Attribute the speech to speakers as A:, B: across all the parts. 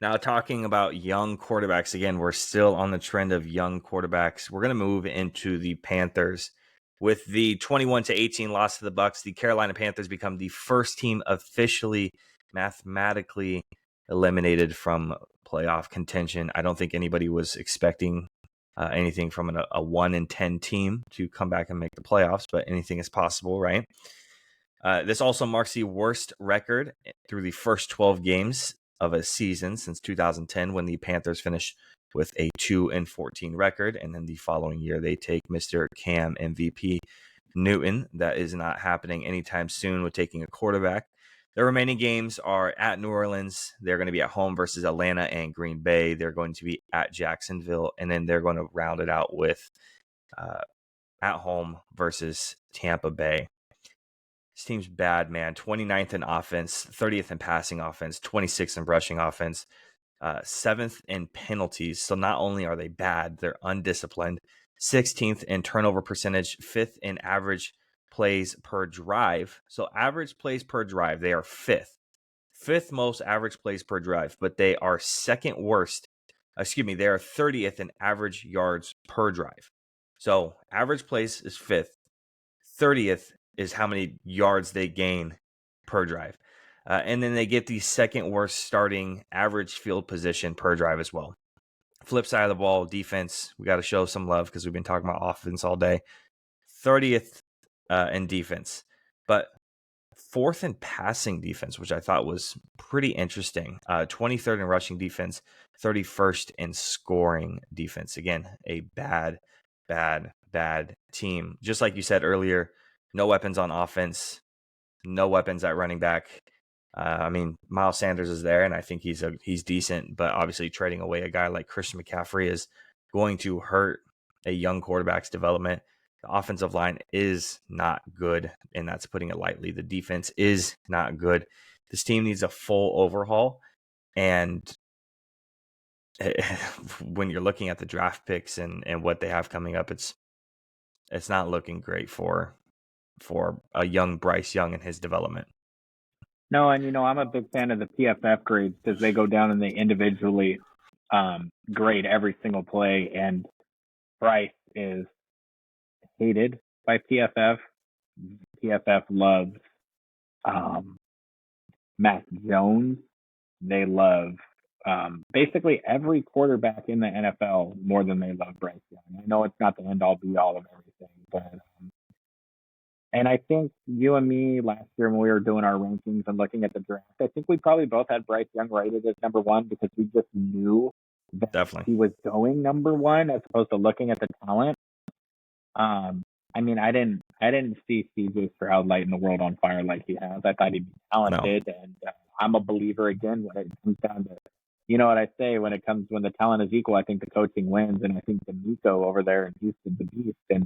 A: Now, talking about young quarterbacks, again, we're still on the trend of young quarterbacks. We're going to move into the Panthers. With the 21-18 loss to the Bucs, the Carolina Panthers become the first team officially mathematically eliminated from playoff contention. I don't think anybody was expecting anything from a 1-10 team to come back and make the playoffs, but anything is possible, right? This also marks the worst record through the first 12 games of a season since 2010, when the Panthers finished with a 2-14 record. And then the following year, they take Mr. Cam MVP Newton. That is not happening anytime soon with taking a quarterback. The remaining games are at New Orleans. They're going to be at home versus Atlanta and Green Bay. They're going to be at Jacksonville. And then they're going to round it out with at home versus Tampa Bay. This team's bad, man. 29th in offense, 30th in passing offense, 26th in rushing offense, 7th in penalties. So not only are they bad, they're undisciplined. 16th in turnover percentage, 5th in average plays per drive. So average plays per drive, they are 5th. 5th most average plays per drive, but they are second worst. They are 30th in average yards per drive. So average plays is 5th. 30th is how many yards they gain per drive. And then they get the second worst starting average field position per drive as well. Flip side of the ball, defense, we got to show some love because we've been talking about offense all day. 30th in defense, but 4th in passing defense, which I thought was pretty interesting. 23rd in rushing defense, 31st in scoring defense. Again, a bad team. Just like you said earlier, no weapons on offense, no weapons at running back. Miles Sanders is there, and I think he's decent, but obviously trading away a guy like Christian McCaffrey is going to hurt a young quarterback's development. The offensive line is not good, and that's putting it lightly. The defense is not good. This team needs a full overhaul, and when you're looking at the draft picks and what they have coming up, it's not looking great for a young Bryce Young and his development.
B: No, and I'm a big fan of the PFF grades because they go down and they individually grade every single play, and Bryce is hated by PFF. PFF loves Mac Jones. They love basically every quarterback in the NFL more than they love Bryce Young. I know it's not the end-all be-all of everything, but and I think you and me last year when we were doing our rankings and looking at the draft, I think we probably both had Bryce Young rated as number one because we just knew that
A: Definitely
B: he was going number one as opposed to looking at the talent. I didn't see CJ Stroud lighting the world on fire like he has. I thought he'd be talented, and I'm a believer again when it comes down to, what I say, when the talent is equal, I think the coaching wins, and I think the Nico over there in Houston, the beast, and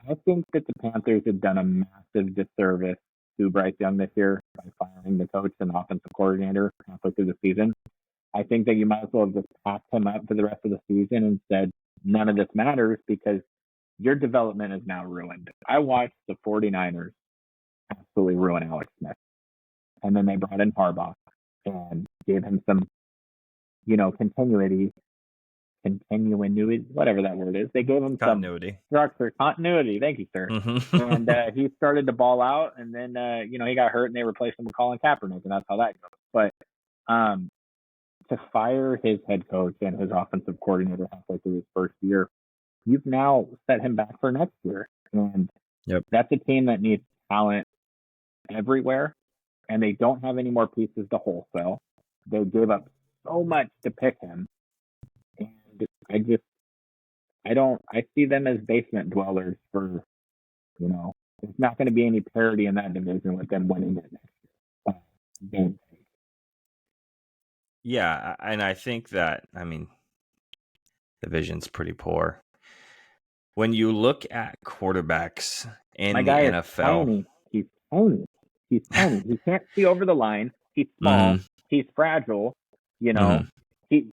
B: I think that the Panthers have done a massive disservice to Bryce Young this year by firing the coach and offensive coordinator halfway through the season. I think that you might as well have just packed him up for the rest of the season and said, none of this matters because your development is now ruined. I watched the 49ers absolutely ruin Alex Smith. And then they brought in Harbaugh and gave him some, continuity, whatever that word is. They gave him
A: continuity.
B: Some structure, continuity. Thank you, sir. And he started to ball out, and then, he got hurt, and they replaced him with Colin Kaepernick, and that's how that goes. But to fire his head coach and his offensive coordinator halfway through his first year, you've now set him back for next year. And That's a team that needs talent everywhere, and they don't have any more pieces to wholesale. They gave up so much to pick him. And I see them as basement dwellers for, there's not going to be any parity in that division with them winning it next year.
A: Yeah, and I think that, the vision's pretty poor. When you look at quarterbacks in the NFL,
B: He's tiny. He can't see over the line. He's small. Mm-hmm. He's fragile. He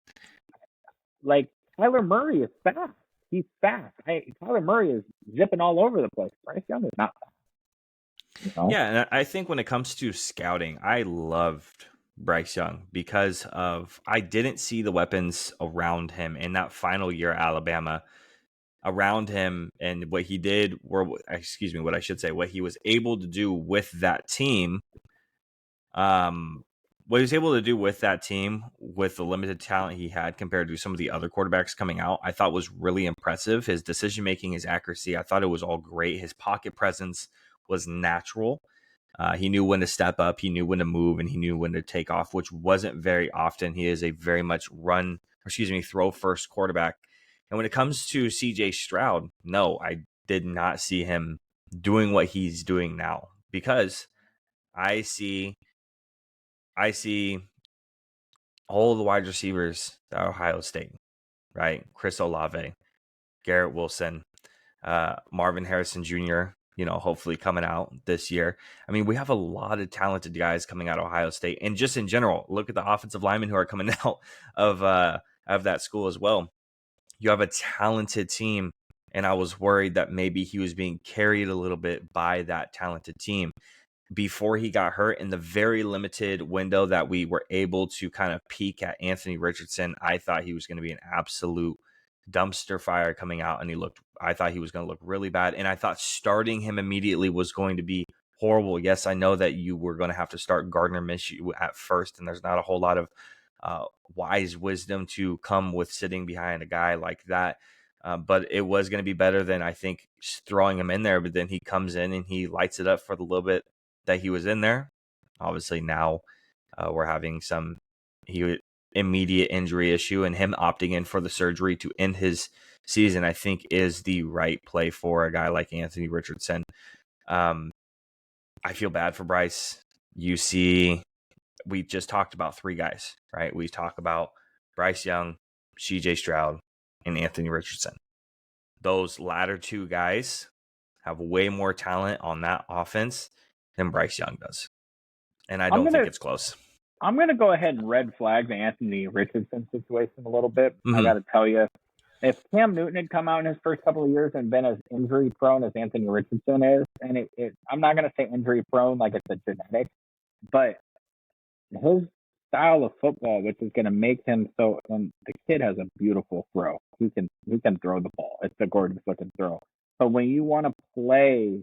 B: like Kyler Murray is fast. He's fast. Kyler Murray is zipping all over the place. Bryce Young is not fast.
A: Yeah, and I think when it comes to scouting, I loved Bryce Young because I didn't see the weapons around him in that final year at Alabama around him and what he did, or what I should say, what he was able to do with that team. What he was able to do with that team with the limited talent he had compared to some of the other quarterbacks coming out, I thought was really impressive. His decision making, his accuracy, I thought it was all great. His pocket presence was natural. He knew when to step up, he knew when to move, and he knew when to take off, which wasn't very often. He is a very much throw first quarterback. And when it comes to CJ Stroud, no, I did not see him doing what he's doing now because I see all the wide receivers at Ohio State, right? Chris Olave, Garrett Wilson, Marvin Harrison Jr., hopefully coming out this year. I mean, we have a lot of talented guys coming out of Ohio State. And just in general, look at the offensive linemen who are coming out of that school as well. You have a talented team. And I was worried that maybe he was being carried a little bit by that talented team before he got hurt. In the very limited window that we were able to kind of peek at Anthony Richardson, I thought he was going to be an absolute dumpster fire coming out, and I thought he was going to look really bad, and I thought starting him immediately was going to be horrible. Yes, I know that you were going to have to start Gardner Minshew at first, and there's not a whole lot of wise wisdom to come with sitting behind a guy like that. But it was going to be better than, I think, throwing him in there. But then he comes in and he lights it up for the little bit that he was in there. Obviously now we're having some immediate injury issue, and him opting in for the surgery to end his season, I think, is the right play for a guy like Anthony Richardson. I feel bad for Bryce. You see, we just talked about three guys, right? We talk about Bryce Young, CJ Stroud, and Anthony Richardson. Those latter two guys have way more talent on that offense than Bryce Young does. And I don't think it's close.
B: I'm going to go ahead and red flag the Anthony Richardson situation a little bit. Mm-hmm. I got to tell you, if Cam Newton had come out in his first couple of years and been as injury prone as Anthony Richardson is, and I'm not going to say injury prone like it's a genetic, but his style of football, which is going to make him so, and the kid has a beautiful throw. He can throw the ball. It's a gorgeous looking throw. But when you want to play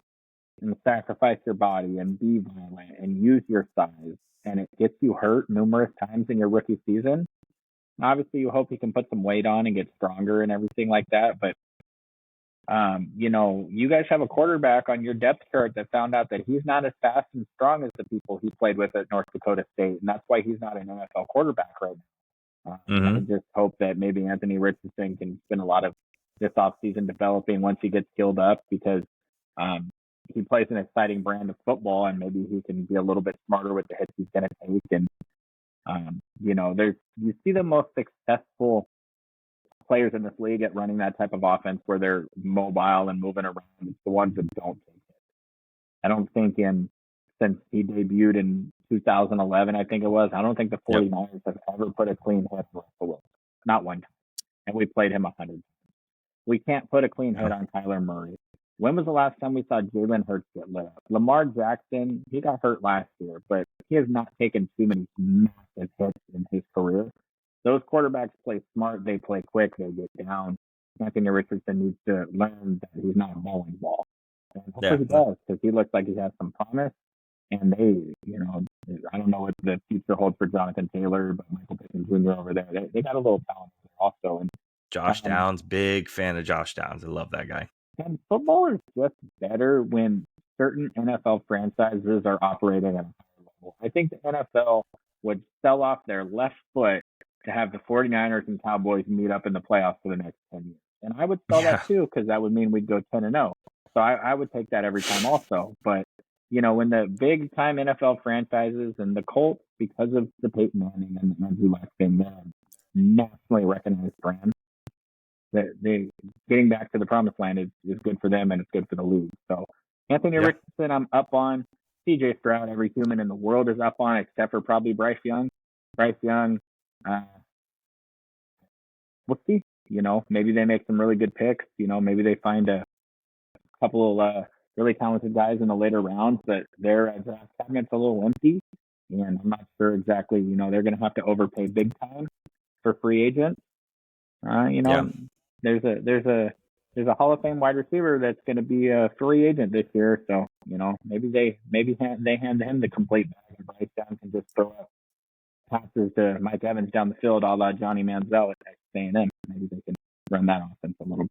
B: and sacrifice your body and be violent and use your size, and it gets you hurt numerous times in your rookie season, obviously you hope he can put some weight on and get stronger and everything like that. But, you guys have a quarterback on your depth chart that found out that he's not as fast and strong as the people he played with at North Dakota State. And that's why he's not an NFL quarterback right now. I just hope that maybe Anthony Richardson can spend a lot of this offseason developing once he gets skilled up, because he plays an exciting brand of football, and maybe he can be a little bit smarter with the hits he's going to take. And, you see the most successful players in this league at running that type of offense where they're mobile and moving around. It's the ones that don't take it. I don't think since he debuted in 2011, I think it was, I don't think the 49ers have ever put a clean hit on Russell Wilson. Not one time. And we played him 100 times. We can't put a clean hit on Kyler Murray. When was the last time we saw Jalen Hurts get lit up? Lamar Jackson, he got hurt last year, but he has not taken too many massive hits in his career. Those quarterbacks play smart. They play quick. They get down. Anthony Richardson needs to learn that he's not a bowling ball. And hopefully he does, because he looks like he has some promise. And I don't know what the future holds for Jonathan Taylor, but Michael Pittman Jr. over there, they got a little talent there also. And
A: Josh Downs, big fan of Josh Downs. I love that guy.
B: And football is just better when certain NFL franchises are operating at a higher level. I think the NFL would sell off their left foot to have the 49ers and Cowboys meet up in the playoffs for the next 10 years. And I would sell that too, because that would mean we'd go 10-0. So I would take that every time also. But, when the big time NFL franchises and the Colts, because of the Peyton Manning and the Andrew Luck thing, they're a nationally recognized brand. They getting back to the promised land is good for them, and it's good for the league. So Anthony Richardson, I'm up on. CJ Stroud, every human in the world is up on, except for probably Bryce Young. Bryce Young, we'll see. Maybe they make some really good picks. Maybe they find a couple of really talented guys in the later rounds, but their draft cabinet's a little empty. and I'm not sure exactly. They're going to have to overpay big time for free agents.
A: Yeah.
B: There's a Hall of Fame wide receiver that's going to be a free agent this year. So maybe they hand him the complete bag, and Bryce Young can just throw up passes to Mike Evans down the field, a la Johnny Manziel at A&M. Maybe they can run that offense a little